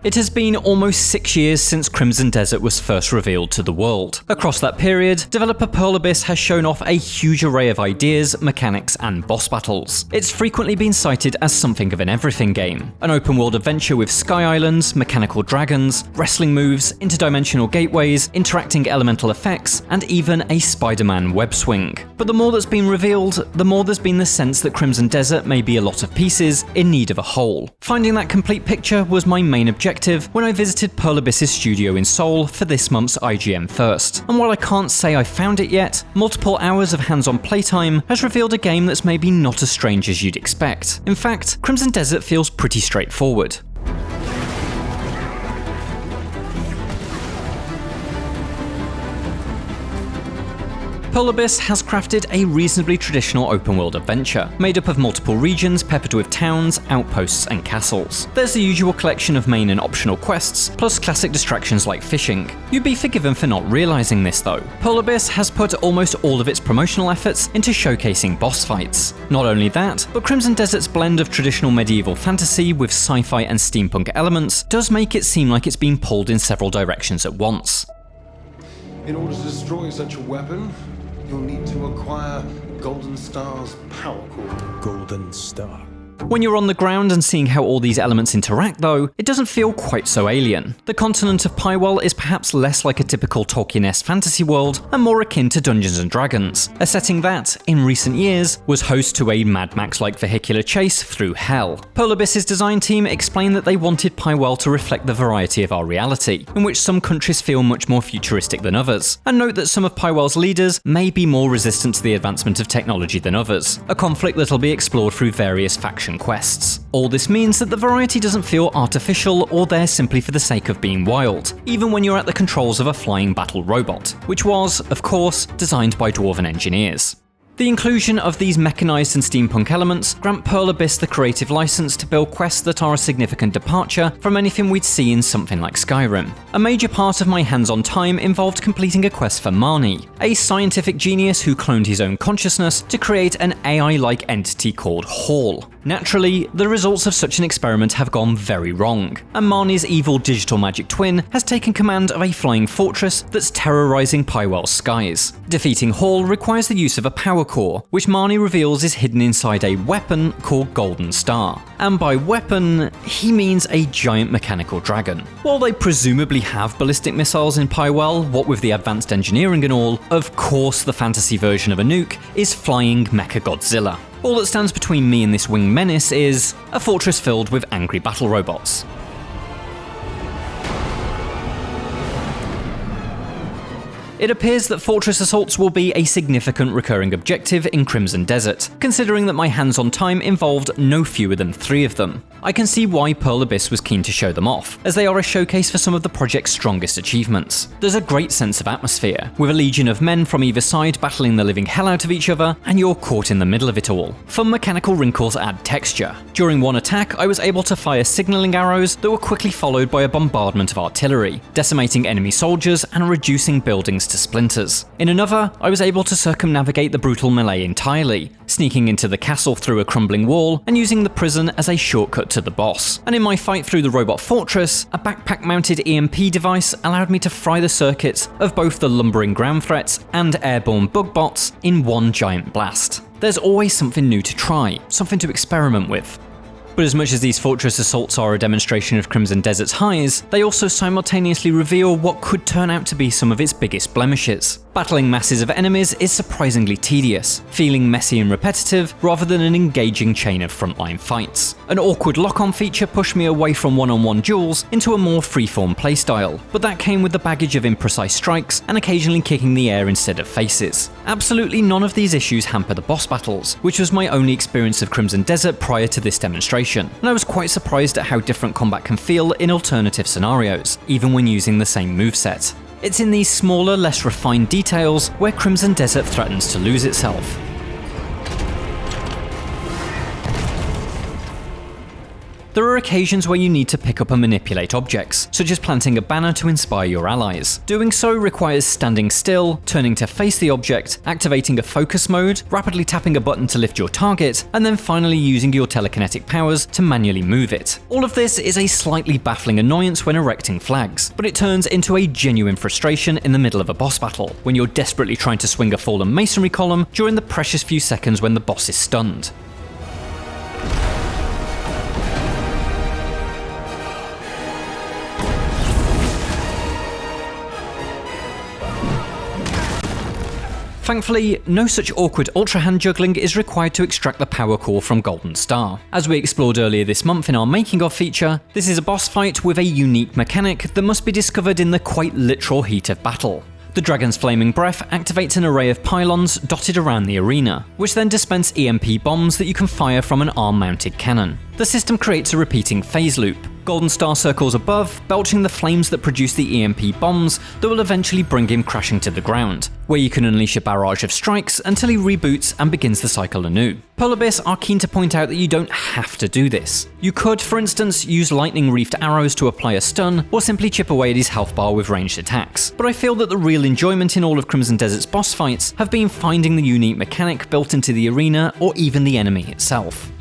It has been almost 6 years since Crimson Desert was first revealed to the world. Across that period, developer Pearl Abyss has shown off a huge array of ideas, mechanics, and boss battles. It's frequently been cited as something of an everything game. An open-world adventure with sky islands, mechanical dragons, wrestling moves, interdimensional gateways, interacting elemental effects, and even a Spider-Man web swing. But the more that's been revealed, the more there's been the sense that Crimson Desert may be a lot of pieces in need of a whole. Finding that complete picture was my main objective when I visited Pearl Abyss's studio in Seoul for this month's IGN First. And while I can't say I found it yet, multiple hours of hands-on playtime has revealed a game that's maybe not as strange as you'd expect. In fact, Crimson Desert feels pretty straightforward. Pearl Abyss has crafted a reasonably traditional open-world adventure, made up of multiple regions peppered with towns, outposts, and castles. There's the usual collection of main and optional quests, plus classic distractions like fishing. You'd be forgiven for not realizing this though. Pearl Abyss has put almost all of its promotional efforts into showcasing boss fights. Not only that, but Crimson Desert's blend of traditional medieval fantasy with sci-fi and steampunk elements does make it seem like it's been pulled in several directions at once. In order to destroy such a weapon, you'll need to acquire Golden Star's power core. Golden Star. When you're on the ground and seeing how all these elements interact though, it doesn't feel quite so alien. The continent of Pywell is perhaps less like a typical Tolkien-esque fantasy world and more akin to Dungeons & Dragons, a setting that, in recent years, was host to a Mad Max-like vehicular chase through hell. Pearl Abyss's design team explained that they wanted Pywell to reflect the variety of our reality, in which some countries feel much more futuristic than others, and note that some of Pywell's leaders may be more resistant to the advancement of technology than others, a conflict that'll be explored through various faction quests. All this means that the variety doesn't feel artificial or there simply for the sake of being wild, even when you're at the controls of a flying battle robot, which was, of course, designed by dwarven engineers. The inclusion of these mechanized and steampunk elements grant Pearl Abyss the creative license to build quests that are a significant departure from anything we'd see in something like Skyrim. A major part of my hands-on time involved completing a quest for Marnie, a scientific genius who cloned his own consciousness to create an AI-like entity called Hall. Naturally, the results of such an experiment have gone very wrong, and Marnie's evil digital magic twin has taken command of a flying fortress that's terrorizing Pywell's skies. Defeating Hall requires the use of a power core, which Marnie reveals is hidden inside a weapon called Golden Star. And by weapon, he means a giant mechanical dragon. While they presumably have ballistic missiles in Pywell, what with the advanced engineering and all, of course the fantasy version of a nuke is flying Mechagodzilla. All that stands between me and this winged menace is a fortress filled with angry battle robots. It appears that fortress assaults will be a significant recurring objective in Crimson Desert, considering that my hands-on time involved no fewer than 3 of them. I can see why Pearl Abyss was keen to show them off, as they are a showcase for some of the project's strongest achievements. There's a great sense of atmosphere, with a legion of men from either side battling the living hell out of each other, and you're caught in the middle of it all. Fun mechanical wrinkles add texture. During one attack, I was able to fire signaling arrows that were quickly followed by a bombardment of artillery, decimating enemy soldiers and reducing buildings to splinters. In another, I was able to circumnavigate the brutal melee entirely, sneaking into the castle through a crumbling wall and using the prison as a shortcut to the boss. And in my fight through the robot fortress, a backpack-mounted EMP device allowed me to fry the circuits of both the lumbering ground threats and airborne bug bots in one giant blast. There's always something new to try, something to experiment with. But as much as these fortress assaults are a demonstration of Crimson Desert's highs, they also simultaneously reveal what could turn out to be some of its biggest blemishes. Battling masses of enemies is surprisingly tedious, feeling messy and repetitive rather than an engaging chain of frontline fights. An awkward lock-on feature pushed me away from one-on-one duels into a more freeform playstyle, but that came with the baggage of imprecise strikes and occasionally kicking the air instead of faces. Absolutely none of these issues hamper the boss battles, which was my only experience of Crimson Desert prior to this demonstration, and I was quite surprised at how different combat can feel in alternative scenarios, even when using the same moveset. It's in these smaller, less refined details where Crimson Desert threatens to lose itself. There are occasions where you need to pick up and manipulate objects, such as planting a banner to inspire your allies. Doing so requires standing still, turning to face the object, activating a focus mode, rapidly tapping a button to lift your target, and then finally using your telekinetic powers to manually move it. All of this is a slightly baffling annoyance when erecting flags, but it turns into a genuine frustration in the middle of a boss battle, when you're desperately trying to swing a fallen masonry column during the precious few seconds when the boss is stunned. Thankfully, no such awkward ultra hand juggling is required to extract the power core from Golden Star. As we explored earlier this month in our making of feature, this is a boss fight with a unique mechanic that must be discovered in the quite literal heat of battle. The dragon's flaming breath activates an array of pylons dotted around the arena, which then dispense EMP bombs that you can fire from an arm-mounted cannon. The system creates a repeating phase loop. Golden Star circles above, belching the flames that produce the EMP bombs that will eventually bring him crashing to the ground, where you can unleash a barrage of strikes until he reboots and begins the cycle anew. Pearl Abyss are keen to point out that you don't have to do this. You could, for instance, use lightning-reefed arrows to apply a stun, or simply chip away at his health bar with ranged attacks. But I feel that the real enjoyment in all of Crimson Desert's boss fights have been finding the unique mechanic built into the arena or even the enemy itself.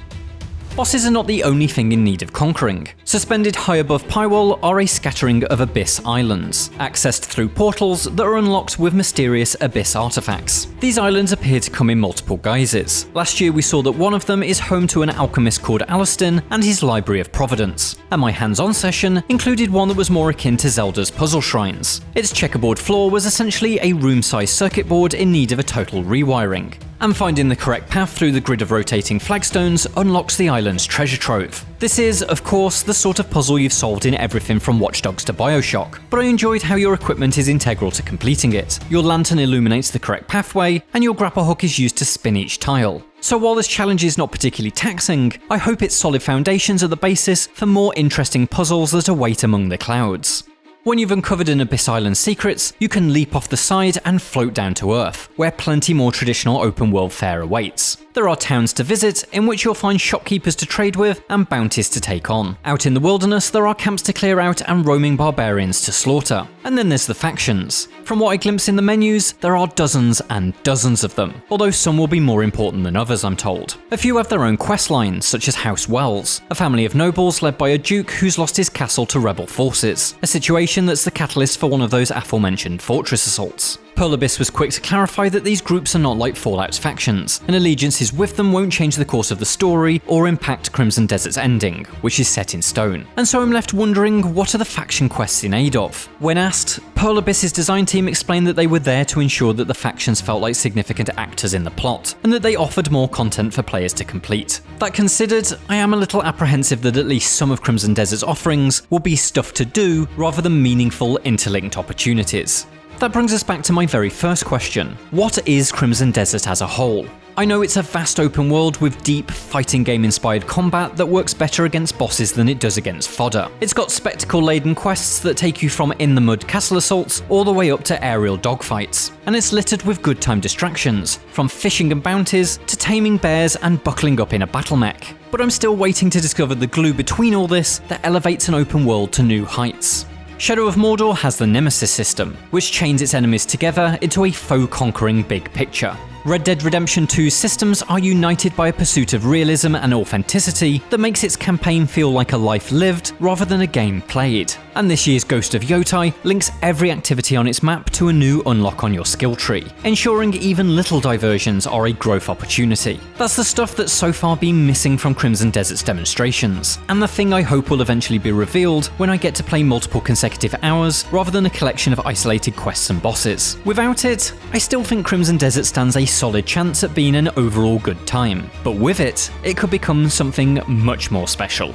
Bosses are not the only thing in need of conquering. Suspended high above Pywall are a scattering of Abyss islands, accessed through portals that are unlocked with mysterious Abyss artifacts. These islands appear to come in multiple guises. Last year we saw that one of them is home to an alchemist called Alastin and his Library of Providence, and my hands-on session included one that was more akin to Zelda's puzzle shrines. Its checkerboard floor was essentially a room-sized circuit board in need of a total rewiring. And finding the correct path through the grid of rotating flagstones unlocks the island's treasure trove. This is, of course, the sort of puzzle you've solved in everything from Watch Dogs to Bioshock, but I enjoyed how your equipment is integral to completing it. Your lantern illuminates the correct pathway, and your grapple hook is used to spin each tile. So while this challenge is not particularly taxing, I hope its solid foundations are the basis for more interesting puzzles that await among the clouds. When you've uncovered an Abyss Island's secrets, you can leap off the side and float down to Earth, where plenty more traditional open world fare awaits. There are towns to visit, in which you'll find shopkeepers to trade with and bounties to take on. Out in the wilderness, there are camps to clear out and roaming barbarians to slaughter. And then there's the factions. From what I glimpse in the menus, there are dozens and dozens of them, although some will be more important than others, I'm told. A few have their own quest lines, such as House Wells, a family of nobles led by a duke who's lost his castle to rebel forces, a situation that's the catalyst for one of those aforementioned fortress assaults. Pearl Abyss was quick to clarify that these groups are not like Fallout's factions, and allegiances with them won't change the course of the story or impact Crimson Desert's ending, which is set in stone. And so I'm left wondering, what are the faction quests in aid of? When asked, Pearl Abyss's design team explained that they were there to ensure that the factions felt like significant actors in the plot, and that they offered more content for players to complete. That considered, I am a little apprehensive that at least some of Crimson Desert's offerings will be stuff to do rather than meaningful interlinked opportunities. That brings us back to my very first question. What is Crimson Desert as a whole? I know it's a vast open world with deep, fighting game-inspired combat that works better against bosses than it does against fodder. It's got spectacle-laden quests that take you from in-the-mud castle assaults all the way up to aerial dogfights. And it's littered with good-time distractions, from fishing and bounties to taming bears and buckling up in a battle mech. But I'm still waiting to discover the glue between all this that elevates an open world to new heights. Shadow of Mordor has the Nemesis system, which chains its enemies together into a foe-conquering big picture. Red Dead Redemption 2's systems are united by a pursuit of realism and authenticity that makes its campaign feel like a life lived rather than a game played. And this year's Ghost of Yotai links every activity on its map to a new unlock on your skill tree, ensuring even little diversions are a growth opportunity. That's the stuff that's so far been missing from Crimson Desert's demonstrations, and the thing I hope will eventually be revealed when I get to play multiple consecutive hours rather than a collection of isolated quests and bosses. Without it, I still think Crimson Desert stands a solid chance at being an overall good time, but with it, it could become something much more special.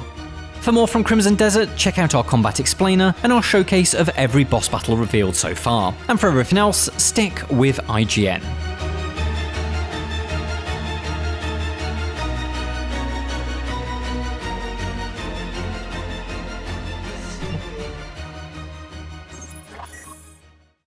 For more from Crimson Desert, check out our combat explainer and our showcase of every boss battle revealed so far. And for everything else, stick with IGN.